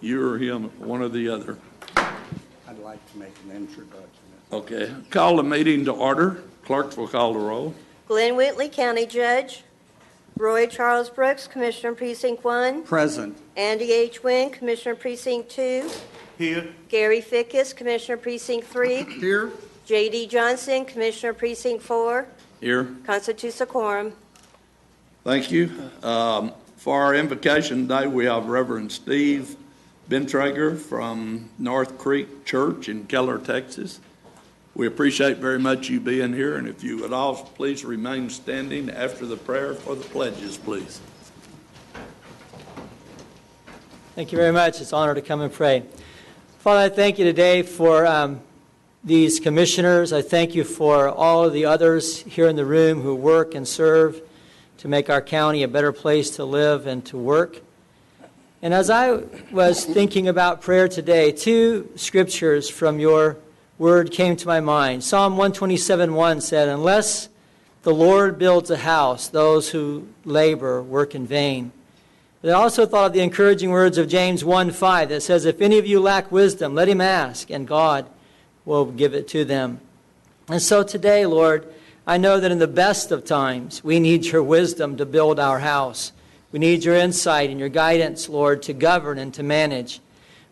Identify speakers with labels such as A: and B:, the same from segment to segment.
A: You or him, one or the other.
B: I'd like to make an introduction.
A: Okay. Call the meeting to order. Clerks will call the roll.
C: Glenn Whitley, County Judge. Roy Charles Brooks, Commissioner Precinct 1.
B: Present.
C: Andy H. Wynn, Commissioner Precinct 2.
B: Here.
C: Gary Fickus, Commissioner Precinct 3.
B: Here.
C: J.D. Johnson, Commissioner Precinct 4.
A: Here.
C: Constitutes a quorum.
A: Thank you. For our invocation today, we have Reverend Steve Bentrager from North Creek Church in Keller, Texas. We appreciate very much you being here, and if you would all please remain standing after the prayer for the pledges, please.
D: Thank you very much. It's an honor to come and pray. Father, I thank you today for these commissioners. I thank you for all of the others here in the room who work and serve to make our county a better place to live and to work. And as I was thinking about prayer today, two scriptures from your word came to my mind. Psalm 127:1 said, "Unless the Lord builds a house, those who labor work in vain." But I also thought of the encouraging words of James 1:5 that says, "If any of you lack wisdom, let him ask, and God will give it to them." And so today, Lord, I know that in the best of times, we need your wisdom to build our house. We need your insight and your guidance, Lord, to govern and to manage.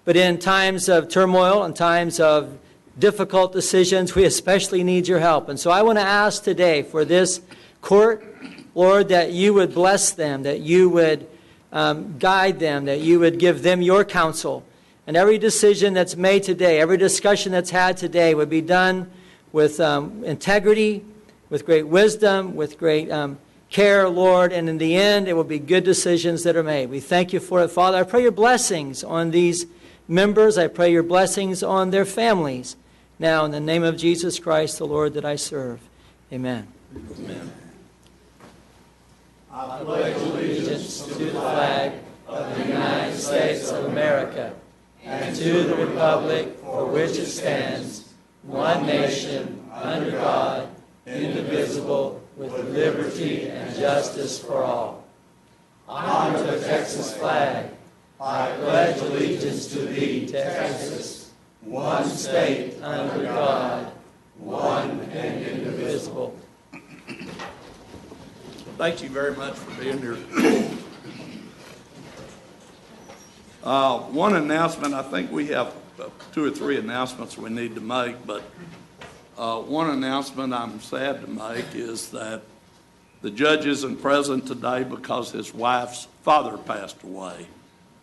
D: But in times of turmoil and times of difficult decisions, we especially need your help. And so I want to ask today for this court, Lord, that you would bless them, that you would guide them, that you would give them your counsel. And every decision that's made today, every discussion that's had today would be done with integrity, with great wisdom, with great care, Lord. And in the end, it will be good decisions that are made. We thank you for it, Father. I pray your blessings on these members. I pray your blessings on their families. Now, in the name of Jesus Christ, the Lord that I serve. Amen.
A: Amen.
D: I pledge allegiance to the flag of the United States of America and to the republic for which it stands, one nation, under God, indivisible, with liberty and justice for all. Honor the Texas flag. I pledge allegiance to thee, Texas, one state under God, one and indivisible.
A: Thank you very much for being here. One announcement, I think we have 2 or 3 announcements we need to make, but one announcement I'm sad to make is that the judge isn't present today because his wife's father passed away.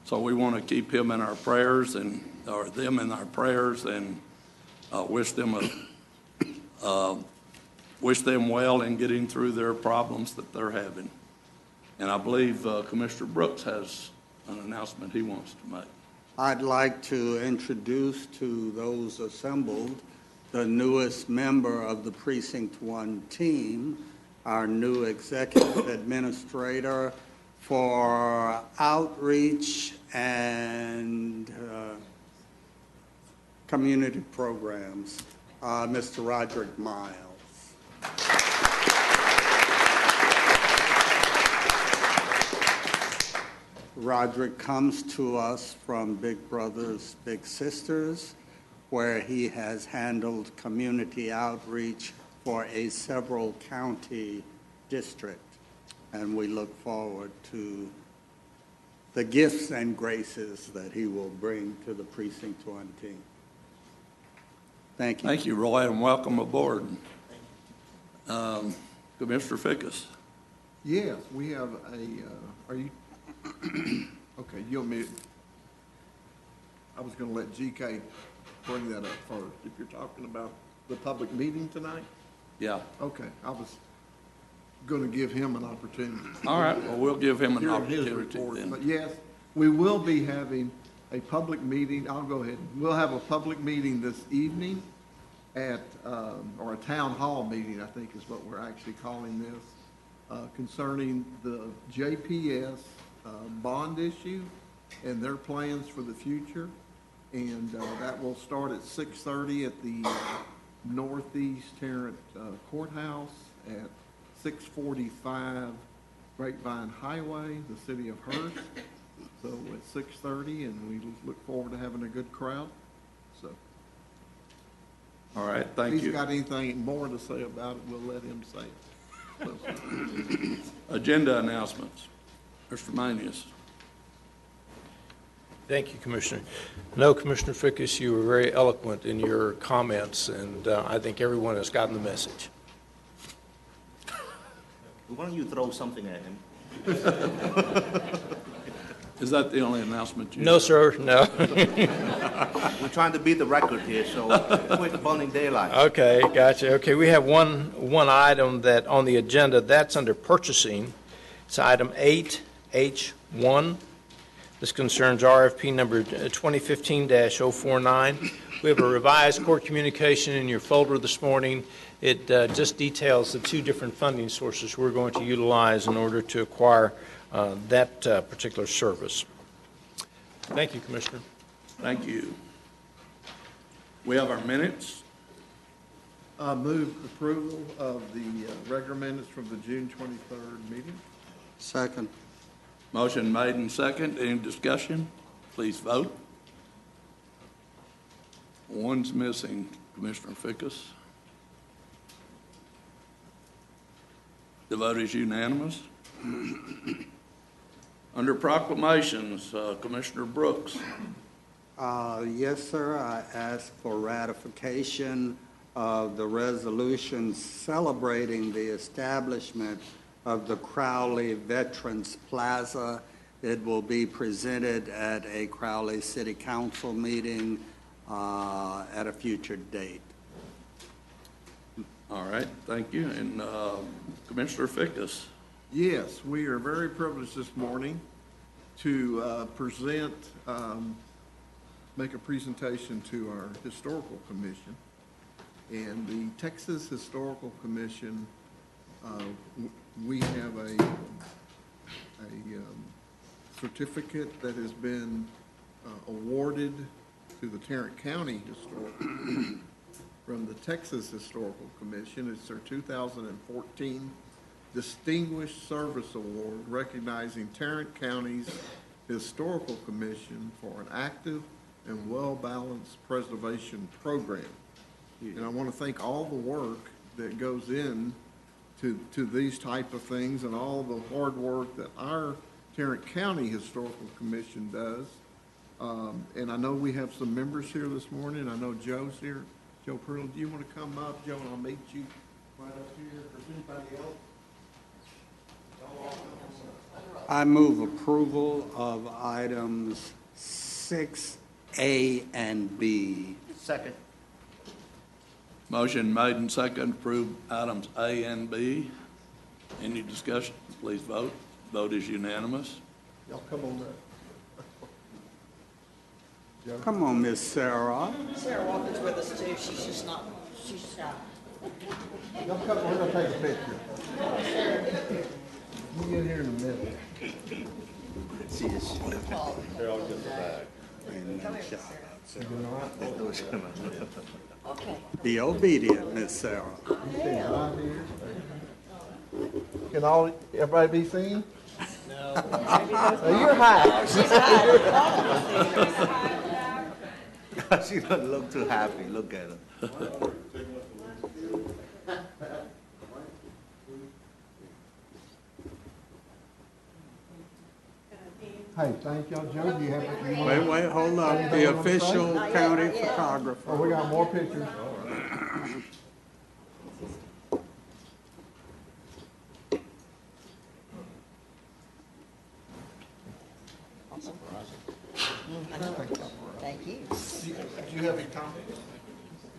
A: So we want to keep him in our prayers or them in our prayers and wish them well in getting through their problems that they're having. And I believe Commissioner Brooks has an announcement he wants to make.
B: I'd like to introduce to those assembled the newest member of the Precinct 1 team, our new executive administrator for outreach and community programs, Mr. Roderick Miles. Roderick comes to us from Big Brothers Big Sisters, where he has handled community outreach for a several county district. And we look forward to the gifts and graces that he will bring to the Precinct 1 team. Thank you.
A: Thank you, Roy, and welcome aboard. Commissioner Fickus.
E: Yes, we have are you, okay, you want me, I was going to let GK bring that up first. If you're talking about the public meeting tonight?
A: Yeah.
E: Okay, I was going to give him an opportunity.
A: All right, well, we'll give him an opportunity then.
E: But yes, we will be having a public meeting. I'll go ahead. We'll have a public meeting this evening at, or a town hall meeting, I think is what we're actually calling this, concerning the JPS bond issue and their plans for the future. And that will start at 6:30 at the Northeast Tarrant Courthouse, at 645 Grapevine Highway, the city of Hurst. So at 6:30, and we look forward to having a good crowd. So
A: All right, thank
E: if he's
A: you.
E: got anything more to say about it, we'll let him say it. So,
A: Agenda announcements. Mr. Manius.
F: Thank you, Commissioner. No, Commissioner Fickus, you were very eloquent in your comments, and I think everyone has gotten the message.
G: Why don't you throw something at him?
A: Is that the only announcement you
F: No,
A: have?
F: sir, no.
G: We're trying to beat the record here, so quit burning daylight.
F: Okay, gotcha. Okay, we have one item that on the agenda, that's under purchasing. It's item 8H1. This concerns RFP number 2015-049. We have a revised court communication in your folder this morning. It just details the two different funding sources we're going to utilize in order to acquire that particular service. Thank you, Commissioner.
A: Thank you. We have our minutes.
E: move approval of the regular minutes from the June 23rd meeting.
B: Second.
A: Motion made and second. Any discussion? Please vote. One's missing, Commissioner Fickus. The vote is unanimous. Under proclamations, Commissioner Brooks.
B: Yes, sir. I ask for ratification of the resolution celebrating the establishment of the Crowley Veterans Plaza. It will be presented at a Crowley City Council meeting at a future date.
A: All right, thank you. And Commissioner Fickus.
E: Yes, we are very privileged this morning to make a presentation to our Historical Commission. And the Texas Historical Commission, we have a certificate that has been awarded to the Tarrant County Historical from the Texas Historical Commission. It's their 2014 Distinguished Service Award recognizing Tarrant County's Historical Commission for an active and well-balanced preservation program. And I want to thank all the work that goes in to these type of things and all the hard work that our Tarrant County Historical Commission does. And I know we have some members here this morning. I know Joe's here. Joe Pearl, do you want to come up? Joe, and I'll meet you right up here. If there's anybody else?
B: I move approval of items 6A and B.
G: Second.
A: Motion made and second, approve items A and B. Any discussion? Please vote. Vote is unanimous.
E: Y'all come on up.
B: Come on, Miss Sarah.
H: Sarah Walker's with us too. She's just not, she's shy.
E: Y'all come, we're gonna take a picture. You get here in a minute.
G: See you.
H: Okay.
B: Be obedient, Miss Sarah.
E: Can everybody be seen? No. You're high.
G: She doesn't look too happy. Look at her.
E: Hey, thank y'all. Joe, do you have,
B: Wait, hold up. The official county photographer.
E: oh, we got more pictures.
H: Thank you.
E: Do you have any comments?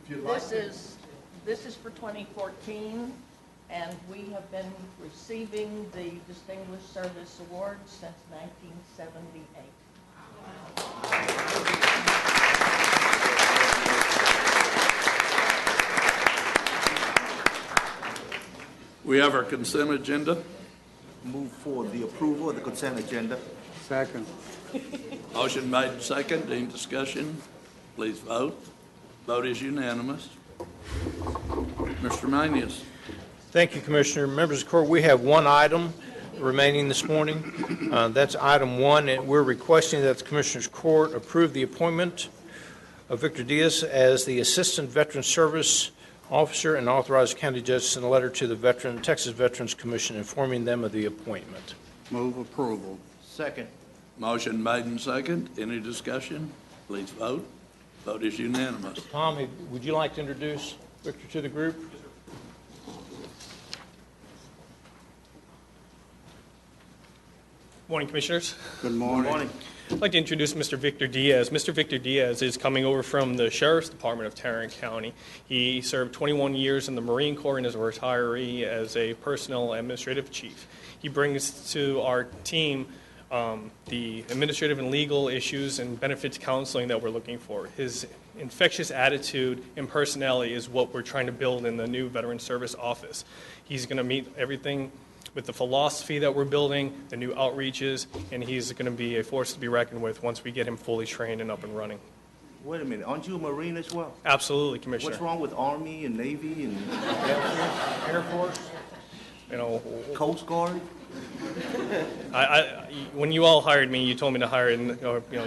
E: If you'd like.
I: This is for 2014, and we have been receiving the Distinguished Service Award since 1978.
A: We have our consent agenda.
G: Move for the approval of the consent agenda.
B: Second.
A: Motion made and second. Any discussion? Please vote. Vote is unanimous. Mr. Manius.
F: Thank you, Commissioner. Members of the court, we have one item remaining this morning. That's item 1, and we're requesting that the Commissioners Court approve the appointment of Victor Diaz as the Assistant Veteran Service Officer and authorize county judge to send a letter to the Texas Veterans Commission informing them of the appointment.
B: Move approval.
G: Second.
A: Motion made and second. Any discussion? Please vote. Vote is unanimous.
F: Tom, would you like to introduce Victor to the group?
J: Morning, Commissioners.
B: Good morning.
G: Good morning.
J: I'd like to introduce Mr. Victor Diaz. Mr. Victor Diaz is coming over from the Sheriff's Department of Tarrant County. He served 21 years in the Marine Corps and is a retiree as a personnel administrative chief. He brings to our team the administrative and legal issues and benefits counseling that we're looking for. His infectious attitude and personality is what we're trying to build in the new Veteran Service Office. He's going to meet everything with the philosophy that we're building, the new outreaches, and he's going to be a force to be reckoned with once we get him fully trained and up and running.
G: Wait a minute, aren't you a Marine as well?
J: Absolutely, Commissioner.
G: What's wrong with Army and Navy and
F: Air Force?
J: You know,
G: Coast Guard?
J: when you all hired me, you told me to hire and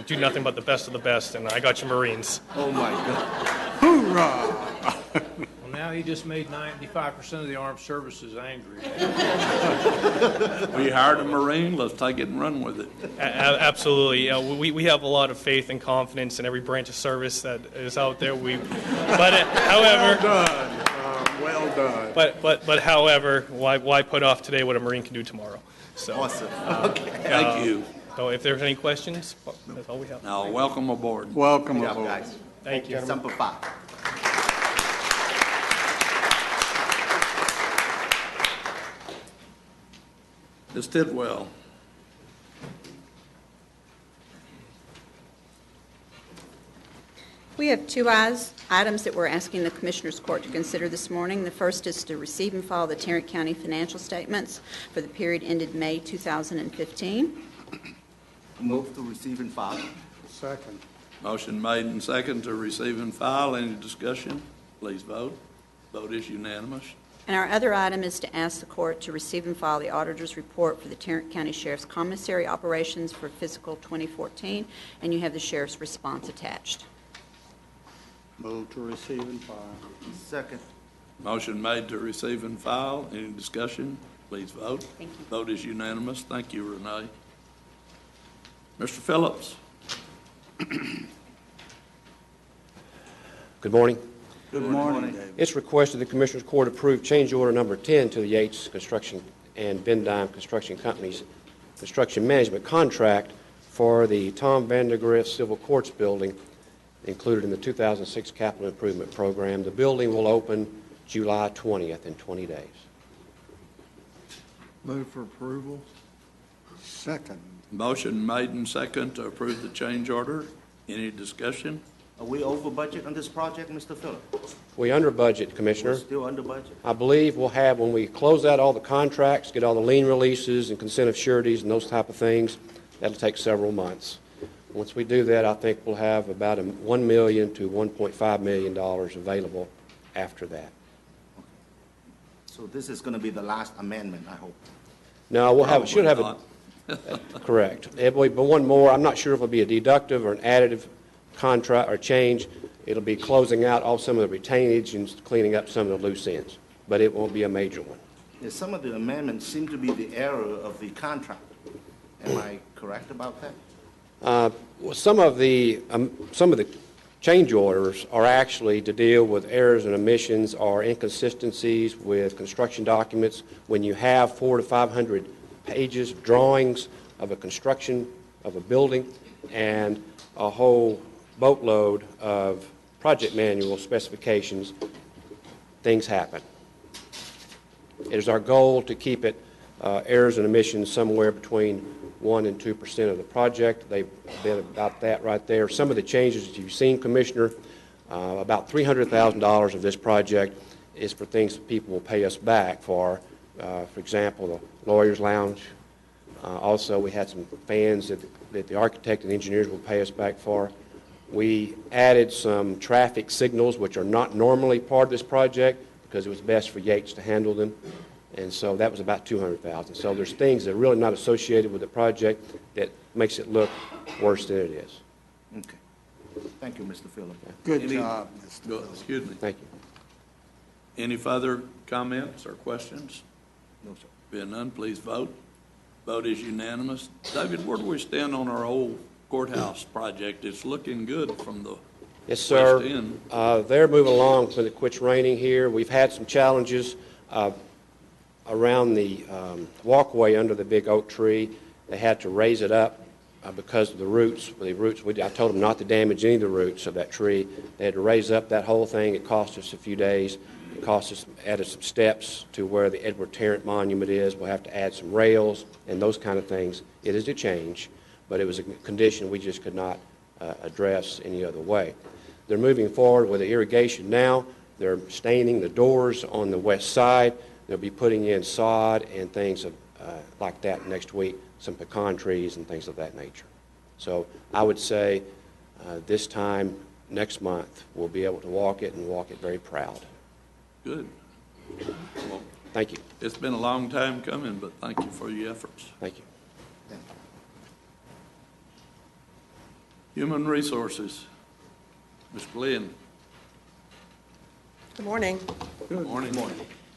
J: do nothing but the best of the best, and I got you Marines.
G: Oh my God.
B: Hoorah!
F: Well, now he just made 95% of the armed services angry.
A: We hired a Marine. Let's take it and run with it.
J: Absolutely. We have a lot of faith and confidence in every branch of service that is out there. However,
B: Well done.
J: But however, why put off today what a Marine can do tomorrow? So,
G: Awesome. Okay.
A: Thank you.
J: So if there's any questions, that's all we have.
A: Now, welcome aboard.
B: Welcome
G: Good job,
B: aboard.
G: guys.
J: Thank you.
G: Semper Fi.
A: Ms. Tidwell.
K: We have two items that we're asking the Commissioners Court to consider this morning. The first is to receive and file the Tarrant County financial statements for the period ended May 2015.
G: Move to receive and file.
B: Second.
A: Motion made and second to receive and file. Any discussion? Please vote. Vote is unanimous.
K: And our other item is to ask the court to receive and file the auditor's report for the Tarrant County Sheriff's Commissary operations for fiscal 2014, and you have the sheriff's response attached.
B: Move to receive and file.
G: Second.
A: Motion made to receive and file. Any discussion? Please vote.
K: Thank you.
A: Vote is unanimous. Thank you, Renee. Mr. Phillips.
L: Good morning.
B: Good morning, David.
L: It's requested the Commissioners Court approve change order number 10 to the Yates Construction and Bendime Construction Company's construction management contract for the Tom Vandergrift Civil Courts building included in the 2006 Capital Improvement Program. The building will open July 20th in 20 days.
E: Move for approval.
B: Second.
A: Motion made and second to approve the change order. Any discussion?
G: Are we over budget on this project, Mr. Phillip?
L: We under budget, Commissioner.
G: We're still under budget?
L: I believe we'll have, when we close out all the contracts, get all the lien releases and consent of sureties and those type of things, that'll take several months. Once we do that, I think we'll have about $1 million to $1.5 million available after that.
G: So this is going to be the last amendment, I hope.
L: No, we'll have, should have
A: Probably
L: a, correct. It will be one more. I'm not sure if it'll be a deductive or an additive contract or change. It'll be closing out all some of the retainage and cleaning up some of the loose ends, but it won't be a major one.
G: Yeah, some of the amendments seem to be the error of the contract. Am I correct about that?
L: Well, some of the change orders are actually to deal with errors and omissions or inconsistencies with construction documents. When you have 400 to 500 pages of drawings of a construction of a building and a whole boatload of project manual specifications, things happen. It is our goal to keep it errors and omissions somewhere between 1% and 2% of the project. They've been about that right there. Some of the changes that you've seen, Commissioner, about $300,000 of this project is for things that people will pay us back for example, the lawyer's lounge. Also, we had some fans that the architect and engineers will pay us back for. We added some traffic signals, which are not normally part of this project, because it was best for Yates to handle them. And so that was about $200,000. So there's things that are really not associated with the project that makes it look worse than it is.
G: Okay. Thank you, Mr. Phillip.
B: Good job, Mr.
A: Go- Excuse me.
L: Thank you.
A: Any further comments or questions?
G: No, sir.
A: Being none, please vote. Vote is unanimous. David, where do we stand on our old courthouse project? It's looking good from the
L: Yes, sir.
A: west end.
L: They're moving along when it quits raining here. We've had some challenges around the walkway under the big oak tree. They had to raise it up because of the roots. I told them not to damage any of the roots of that tree. They had to raise up that whole thing. It cost us a few days. It cost us, added some steps to where the Edward Tarrant Monument is. We'll have to add some rails and those kind of things. It is a change, but it was a condition we just could not address any other way. They're moving forward with the irrigation now. They're staining the doors on the west side. They'll be putting in sod and things like that next week, some pecan trees and things of that nature. So I would say this time next month we'll be able to walk it and walk it very proud.
A: Good. Well,
L: Thank you.
A: it's been a long time coming, but thank you for your efforts.
L: Thank you.
A: Human Resources. Ms. Glenn.
M: Good morning.
A: Good morning.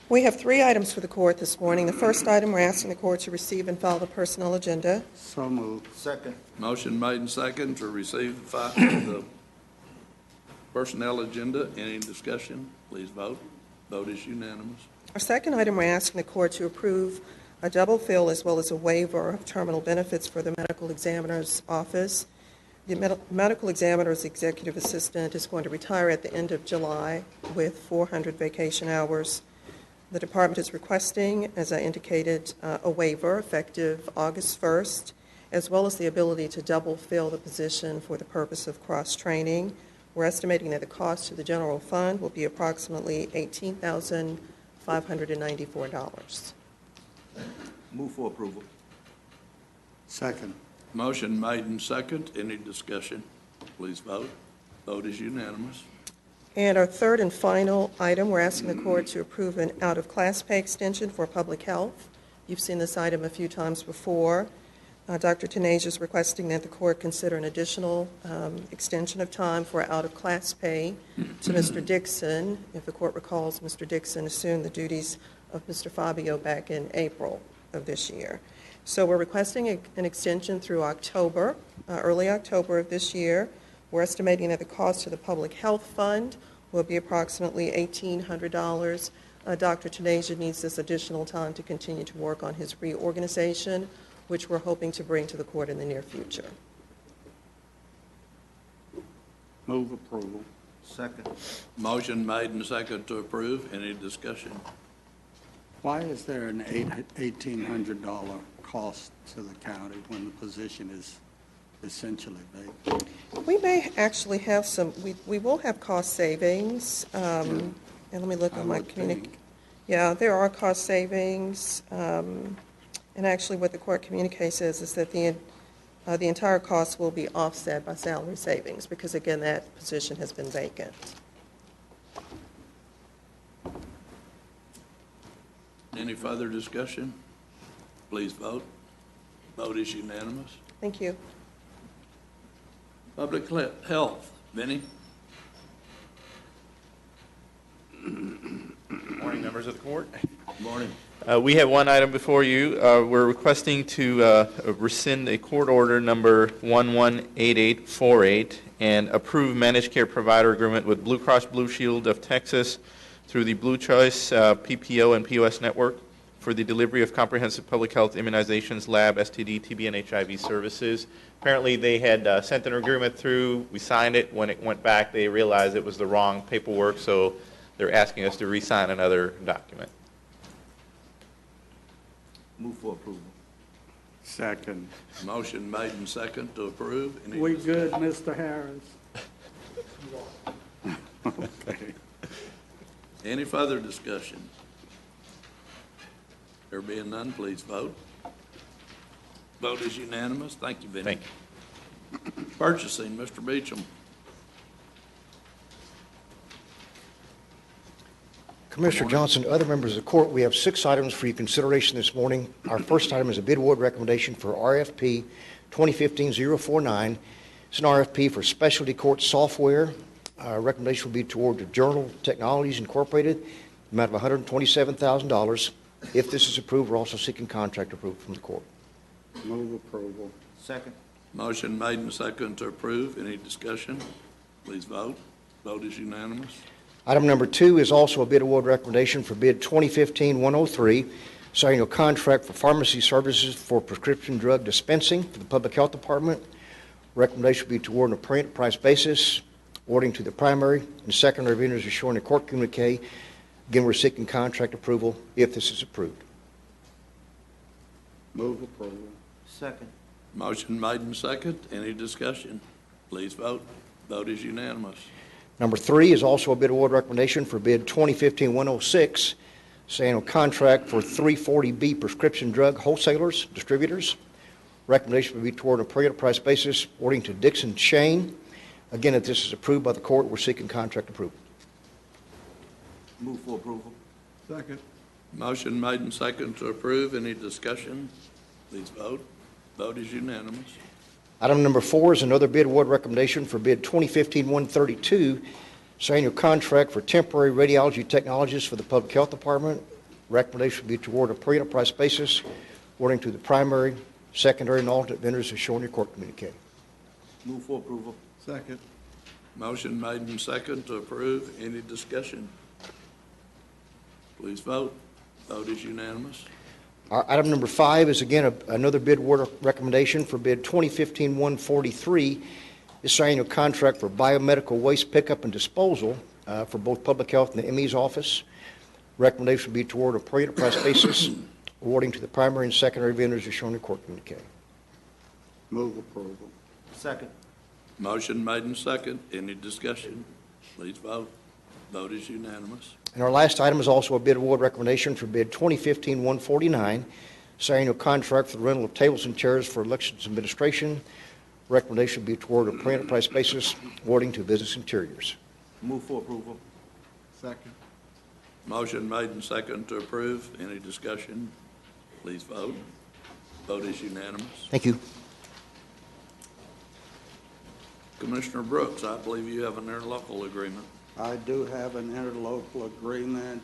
M: We have 3 items for the court this morning. The first item, we're asking the court to receive and file the personnel agenda.
B: So moved.
G: Second.
A: Motion made and second to receive the personnel agenda. Any discussion? Please vote. Vote is unanimous.
M: Our second item, we're asking the court to approve a double fill as well as a waiver of terminal benefits for the medical examiner's office. The medical examiner's executive assistant is going to retire at the end of July with 400 vacation hours. The department is requesting, as I indicated, a waiver effective August 1st, as well as the ability to double fill the position for the purpose of cross-training. We're estimating that the cost to the general fund will be approximately $18,594.
G: Move for approval.
B: Second.
A: Motion made and second. Any discussion? Please vote. Vote is unanimous.
M: And our third and final item, we're asking the court to approve an out-of-class pay extension for public health. You've seen this item a few times before. Dr. Tanage is requesting that the court consider an additional extension of time for out-of-class pay to Mr. Dixon. If the court recalls, Mr. Dixon assumed the duties of Mr. Fabio back in April of this year. So we're requesting an extension through October, early October of this year. We're estimating that the cost to the Public Health Fund will be approximately $1,800. Dr. Tanage needs this additional time to continue to work on his reorganization, which we're hoping to bring to the court in the near future.
B: Move approval.
G: Second.
A: Motion made and second to approve. Any discussion?
B: Why is there an $1,800 cost to the county when the position is essentially vacant?
M: We may actually have some, we will have cost savings. And let me look
B: I
M: on my
B: would
M: communication.
B: think.
M: Yeah, there are cost savings. And actually what the court communicates is that the entire cost will be offset by salary savings because, again, that position has been vacant.
A: Any further discussion? Please vote. Vote is unanimous.
M: Thank you.
A: Public Health. Vinnie?
N: Morning, members of the court.
A: Morning.
N: We have one item before you. We're requesting to rescind a court order number 118848 and approve managed care provider agreement with Blue Cross Blue Shield of Texas through the Blue Choice PPO and POS network for the delivery of comprehensive public health immunizations, lab, STD, TB, and HIV services. Apparently they had sent an agreement through. We signed it. When it went back, they realized it was the wrong paperwork, so they're asking us to re-sign another document.
G: Move for approval.
B: Second.
A: Motion made and second to approve. Any
B: We good, Mr. Harris? Okay.
A: Any further discussion? There being none, please vote. Vote is unanimous. Thank you, Vinnie.
N: Thank you.
A: Purchasing, Mr. Beecham.
O: Commissioner Johnson, other members of the court, we have 6 items for your consideration this morning. Our first item is a bid award recommendation for RFP 2015-049. It's an RFP for specialty court software. Recommendation will be toward the Journal Technologies Incorporated, amount of $127,000. If this is approved, we're also seeking contract approval from the court.
B: Move approval.
G: Second.
A: Motion made and seconded to approve. Any discussion? Please vote. Vote is unanimous.
O: Item number 2 is also a bid award recommendation for bid 2015-103, signing a contract for pharmacy services for prescription drug dispensing for the Public Health Department. Recommendation will be toward on a per enterprise basis, awarding to the primary and secondary vendors as shown in the court communique. Again, we're seeking contract approval if this is approved.
B: Move approval.
G: Second.
A: Motion made and seconded. Any discussion? Please vote. Vote is unanimous.
O: Number 3 is also a bid award recommendation for bid 2015-106, saying a contract for 340B prescription drug wholesalers, distributors. Recommendation will be toward a per enterprise basis, awarding to Dixon Shane. Again, if this is approved by the court, we're seeking contract approval.
G: Move for approval.
E: Second.
A: Motion made and seconded to approve. Any discussion? Please vote. Vote is unanimous.
O: Item number 4 is another bid award recommendation for bid 2015-132, saying a contract for temporary radiology technologists for the Public Health Department. Recommendation will be toward a per enterprise basis, awarding to the primary, secondary, and alternate vendors as shown in your court communique.
G: Move for approval.
E: Second.
A: Motion made and seconded to approve. Any discussion? Please vote. Vote is unanimous.
O: Our item number 5 is again another bid award recommendation for bid 2015-143. It's signing a contract for biomedical waste pickup and disposal for both public health and the ME's office. Recommendation will be toward a per enterprise basis, awarding to the primary and secondary vendors as shown in court communique.
B: Move approval.
G: Second.
A: Motion made and seconded. Any discussion? Please vote. Vote is unanimous.
O: And our last item is also a bid award recommendation for bid 2015-149, signing a contract for the rental of tables and chairs for elections administration. Recommendation will be toward a per enterprise basis, awarding to Business Interiors.
G: Move for approval.
E: Second.
A: Motion made and seconded to approve. Any discussion? Please vote. Vote is unanimous.
O: Thank you.
A: Commissioner Brooks, I believe you have an interlocal agreement.
B: I do have an interlocal agreement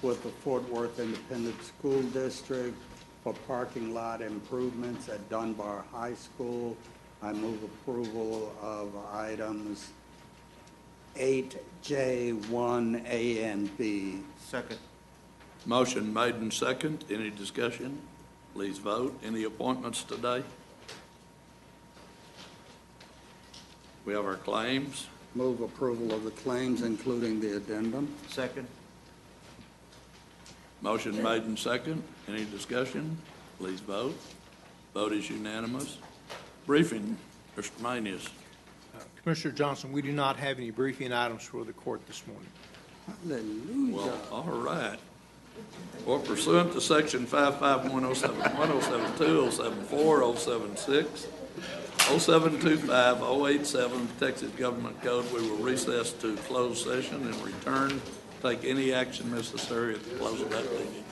B: with the Fort Worth Independent School District for parking lot improvements at Dunbar High School. I move approval of items 8J, 1A, and B.
G: Second.
A: Motion made and seconded. Any discussion? Please vote. Any appointments today? We have our claims.
B: Move approval of the claims, including the addendum.
G: Second.
A: Motion made and seconded. Any discussion? Please vote. Vote is unanimous. Briefing, Mr. Manius.
F: Commissioner Johnson, we do not have any briefing items for the court this morning.
B: Hallelujah.
A: Well, all right. Well, pursuant to Section 55107, 1072, 074, 076, 0725, 087, Texas Government Code, we will recess to closed session and return, take any action necessary at the close of that meeting.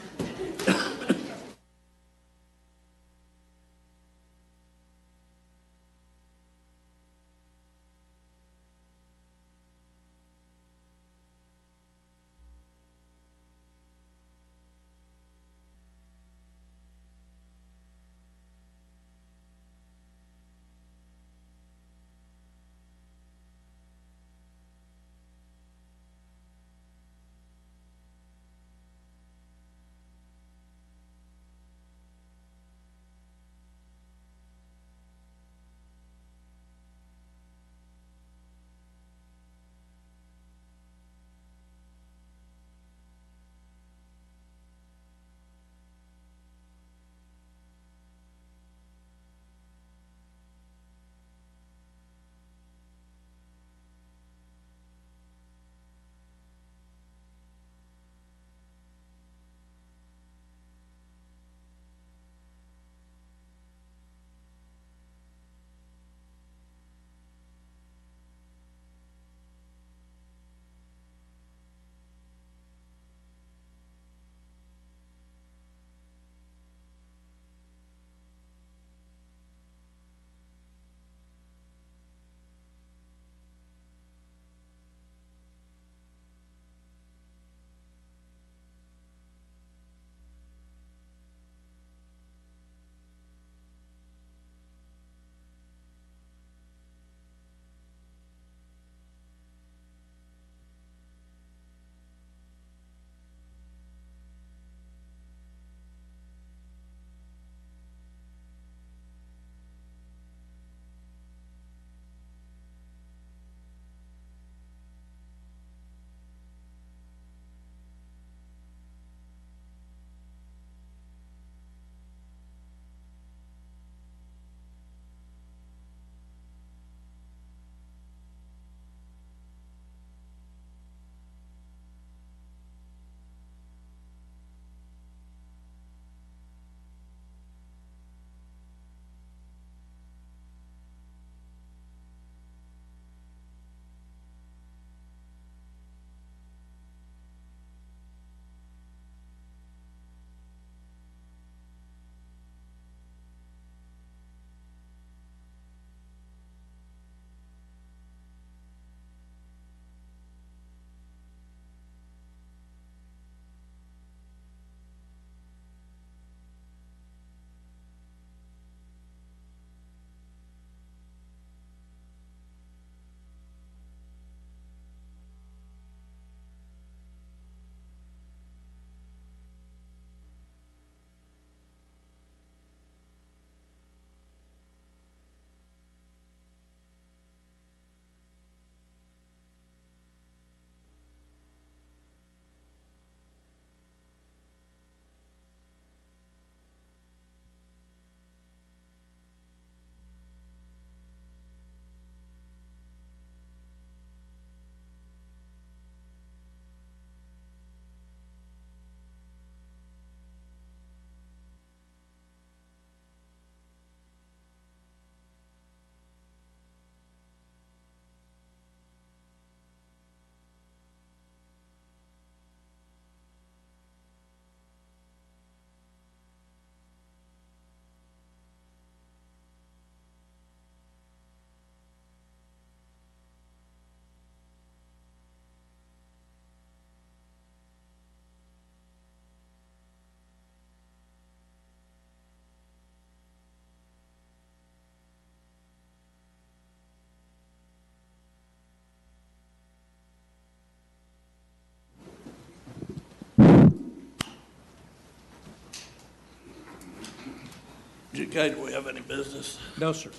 A: Okay, do we have any business?
F: No, sir.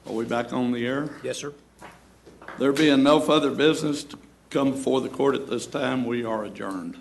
A: Are we back on the air?
F: Yes, sir.
A: There being no further business to come before the court at this time, we are adjourned.